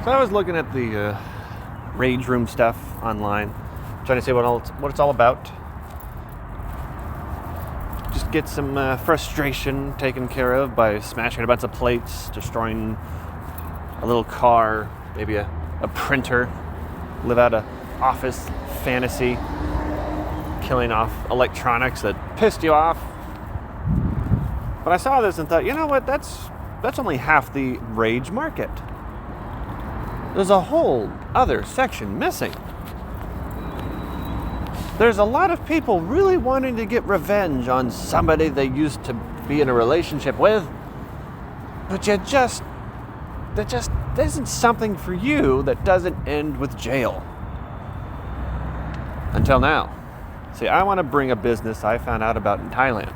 So I was looking at the Rage Room stuff online, trying to see what it's all about. Just get some frustration taken care of by smashing a bunch of plates, destroying a little car, maybe a printer, live out a office fantasy, killing off electronics that pissed you off. But I saw this and thought, you know what, that's only half the rage market. There's a whole other section missing. There's a lot of people really wanting to get revenge on somebody they used to be in a relationship with, but that just isn't something for you that doesn't end with jail. Until now. See, I want to bring a business I found out about in Thailand.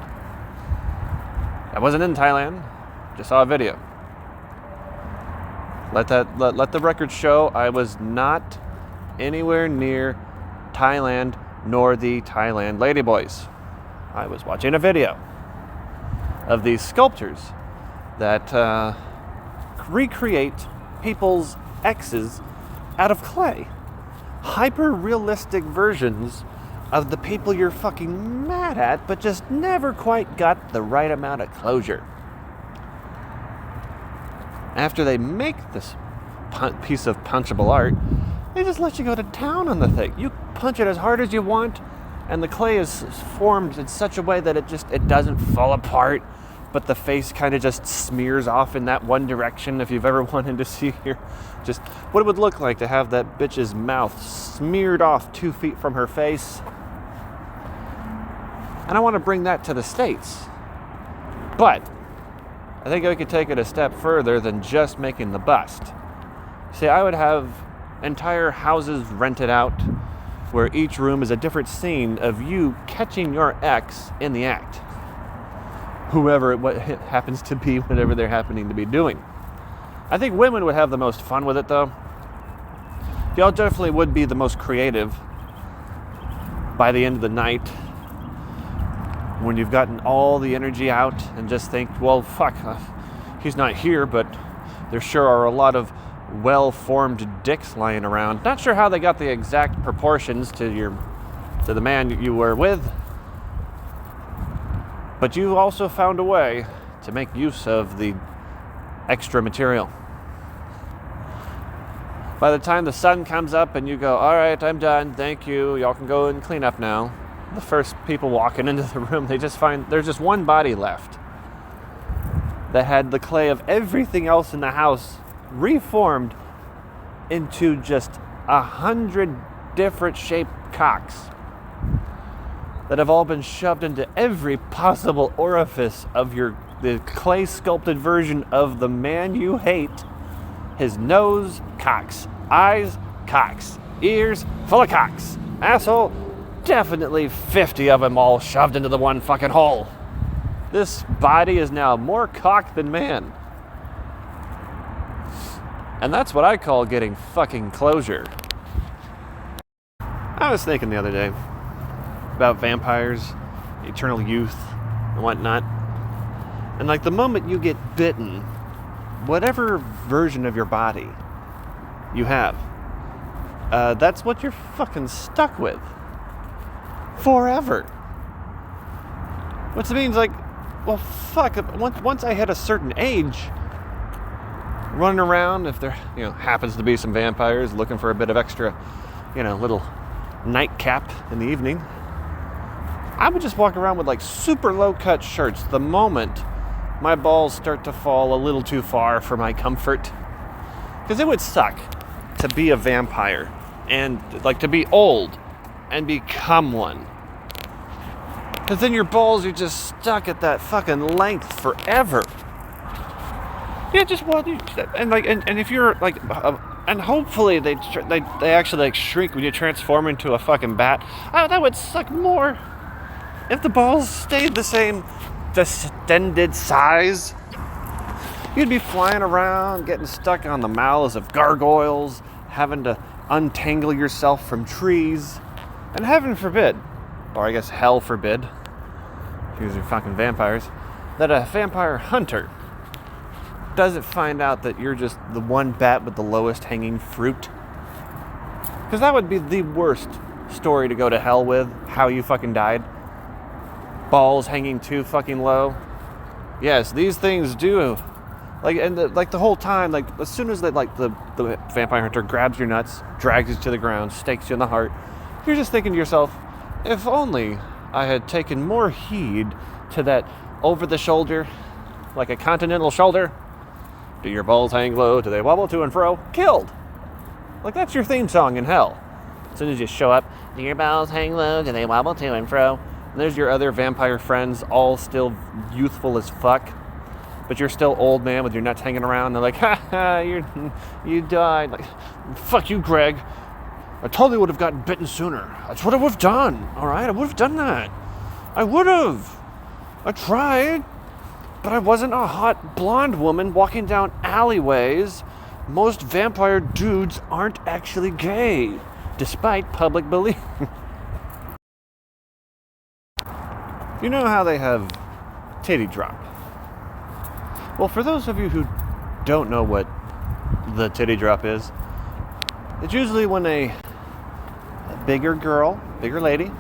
I wasn't in Thailand, just saw a video. Let the record show I was not anywhere near Thailand nor the Thailand Ladyboys. I was watching a video of these sculptors that recreate people's exes out of clay. Hyper-realistic versions of the people you're fucking mad at, but just never quite got the right amount of closure. After they make this piece of punchable art, they just let you go to town on the thing. You punch it as hard as you want, and the clay is formed in such a way that it doesn't fall apart, but the face kind of just smears off in that one direction. If you've ever wanted to see just what it would look like to have that bitch's mouth smeared off 2 feet from her face. And I want to bring that to the States. But I think I could take it a step further than just making the bust. See, I would have entire houses rented out where each room is a different scene of you catching your ex in the act. Whoever it happens to be, whatever they're happening to be doing. I think women would have the most fun with it, though. Y'all definitely would be the most creative by the end of the night, when you've gotten all the energy out and just think, well, fuck, he's not here, but there sure are a lot of well-formed dicks lying around. Not sure how they got the exact proportions to the man you were with, but you also found a way to make use of the extra material. By the time the sun comes up and you go, all right, I'm done, thank you, y'all can go and clean up now. The first people walking into the room, they just find there's just one body left that had the clay of everything else in the house reformed into just 100 different shaped cocks that have all been shoved into every possible orifice of the clay sculpted version of the man you hate. His nose, cocks. Eyes, cocks. Ears, full of cocks. Asshole, definitely 50 of them all shoved into the one fucking hole. This body is now more cock than man. And that's what I call getting fucking closure. I was thinking the other day about vampires, eternal youth, and whatnot. And like the moment you get bitten, whatever version of your body you have, that's what you're fucking stuck with. Forever. Which means, like, well, fuck, once I hit a certain age, running around, if there, happens to be some vampires looking for a bit of extra, little nightcap in the evening, I would just walk around with, like, super low-cut shirts the moment my balls start to fall a little too far for my comfort. Because it would suck to be a vampire and, like, to be old and become one. Because then your balls are just stuck at that fucking length forever. Yeah, and if you're like, and hopefully they actually like shrink when you transform into a fucking bat. That would suck more if the balls stayed the same distended size. You'd be flying around, getting stuck on the mouths of gargoyles, having to untangle yourself from trees. And heaven forbid, or I guess hell forbid, if these are fucking vampires, that a vampire hunter doesn't find out that you're just the one bat with the lowest hanging fruit. Because that would be the worst story to go to hell with, how you fucking died. Balls hanging too fucking low. Yes, these things do. Like, and the whole time, like, as soon as the vampire hunter grabs your nuts, drags you to the ground, stakes you in the heart, you're just thinking to yourself, if only I had taken more heed to that over the shoulder, like a continental shoulder. Do your balls hang low? Do they wobble to and fro? Killed. Like, that's your theme song in hell. As soon as you show up, do your balls hang low? Do they wobble to and fro? And there's your other vampire friends, all still youthful as fuck. But you're still old man with your nuts hanging around. They're like, ha ha, you died. Like, fuck you, Greg. I totally would have gotten bitten sooner. That's what I would have done. All right, I would have done that. I would have. I tried. But I wasn't a hot blonde woman walking down alleyways. Most vampire dudes aren't actually gay, despite public belief. You know how they have titty drop? Well, for those of you who don't know what the titty drop is, it's usually when a bigger girl, bigger lady,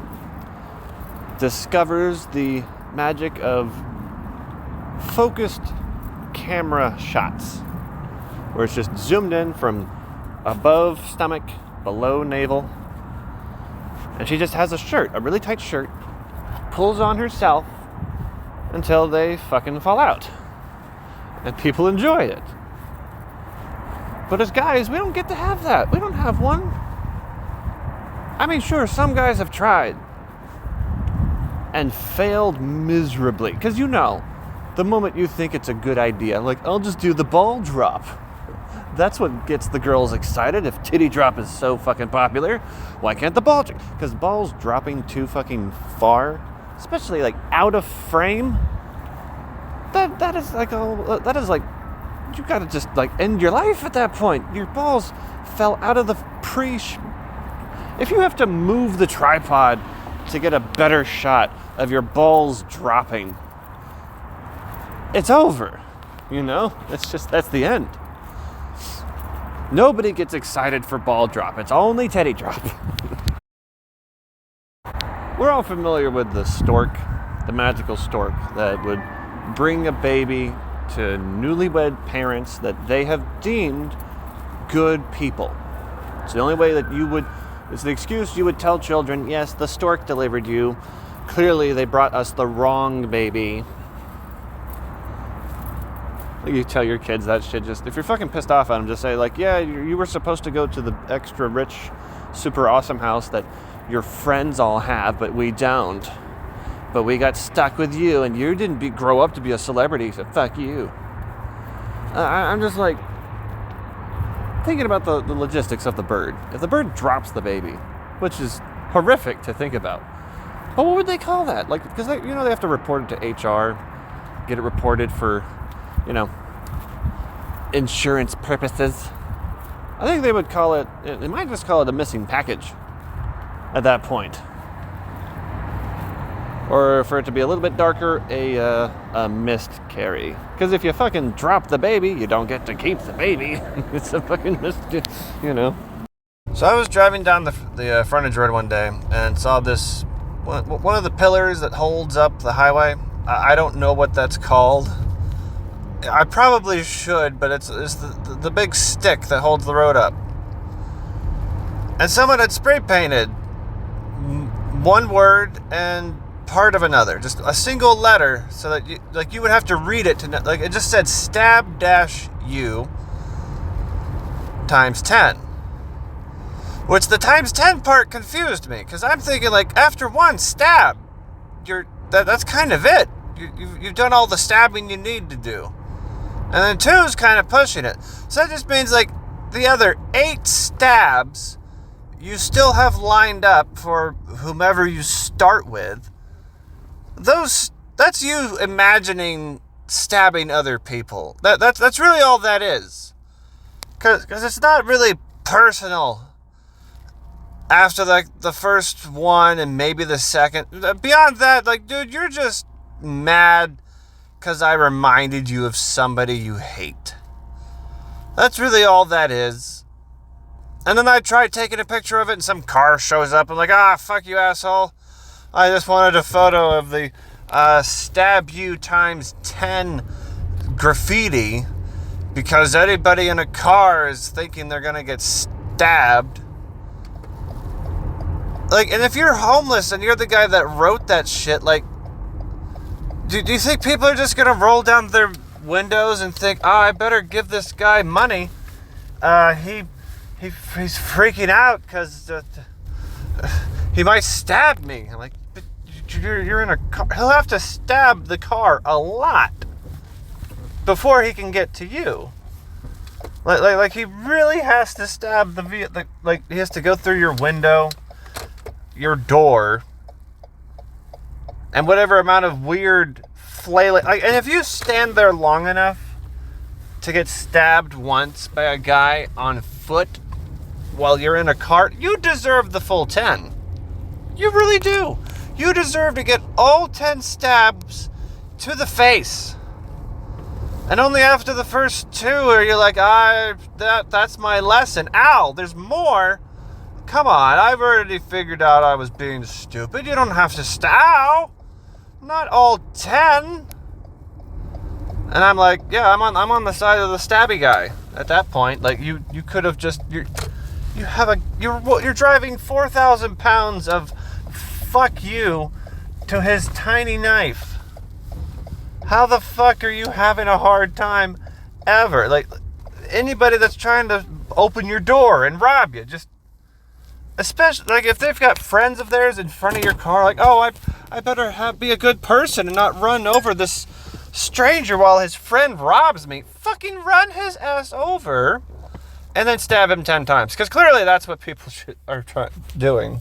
discovers the magic of focused camera shots, where it's just zoomed in from above stomach, below navel, and she just has a shirt, a really tight shirt, pulls on herself until they fucking fall out. And people enjoy it. But as guys, we don't get to have that. We don't have one. I mean, sure, some guys have tried and failed miserably. Because you know, the moment you think it's a good idea, like, I'll just do the ball drop. That's what gets the girls excited. If titty drop is so fucking popular, why can't the ball drop? Because balls dropping too fucking far, especially like out of frame, that is like you gotta just like end your life at that point. Your balls fell out of the if you have to move the tripod to get a better shot of your balls dropping, it's over. You know, that's the end. Nobody gets excited for ball drop. It's only teddy drop. We're all familiar with the stork, the magical stork that would bring a baby to newlywed parents that they have deemed good people. It's the only way that it's the excuse you would tell children, yes, the stork delivered you. Clearly they brought us the wrong baby. You tell your kids that shit. Just if you're fucking pissed off at them, just say like, yeah, you were supposed to go to the extra rich, super awesome house that your friends all have, but we don't. But we got stuck with you, and you didn't grow up to be a celebrity, so fuck you. I'm just like thinking about the logistics of the bird. If the bird drops the baby, which is horrific to think about, but what would they call that? Like, because they have to report it to HR, get it reported for, insurance purposes. I think they would call it. They might just call it a missing package at that point. Or for it to be a little bit darker, a missed carry. Because if you fucking drop the baby, you don't get to keep the baby. It's a fucking missed, So I was driving down the frontage road one day and saw this one of the pillars that holds up the highway. I don't know what that's called. I probably should, but it's the big stick that holds the road up. And someone had spray painted one word and part of another, just a single letter, so that you would have to read it to know, like it just said stab-u times 10, which the times 10 part confused me, because I'm thinking like after one stab, that's kind of it. You've done all the stabbing you need to do, and then 2 is kind of pushing it, so that just means like the other 8 stabs you still have lined up for whomever you start with. That's you imagining stabbing other people. That's really all that is. Cause it's not really personal after like the first one and maybe the second. Beyond that, like, dude, you're just mad because I reminded you of somebody you hate. That's really all that is. And then I tried taking a picture of it and some car shows up. I'm like, fuck you, asshole. I just wanted a photo of the stab you times 10 graffiti because anybody in a car is thinking they're going to get stabbed. Like, and if you're homeless and you're the guy that wrote that shit, like, do you think people are just going to roll down their windows and think, I better give this guy money? He's freaking out because he might stab me. I'm like, but you're in a car. He'll have to stab the car a lot before he can get to you. Like he really has to stab the like he has to go through your window, your door, and whatever amount of weird flailing. Like, and if you stand there long enough to get stabbed once by a guy on foot while you're in a cart, you deserve the full 10. You really do. You deserve to get all 10 stabs to the face. And only after the first 2 are you like, that's my lesson. Ow, there's more. Come on, I've already figured out I was being stupid. You don't have to stab. Not all 10. And I'm like, yeah, I'm on the side of the stabby guy. At that point, like you could have just you're driving 4,000 pounds of fuck you to his tiny knife. How the fuck are you having a hard time ever? Like, anybody that's trying to open your door and rob you, just, especially, like, if they've got friends of theirs in front of your car, like, I better be a good person and not run over this stranger while his friend robs me. Fucking run his ass over and then stab him 10 times. Because clearly that's what people are doing.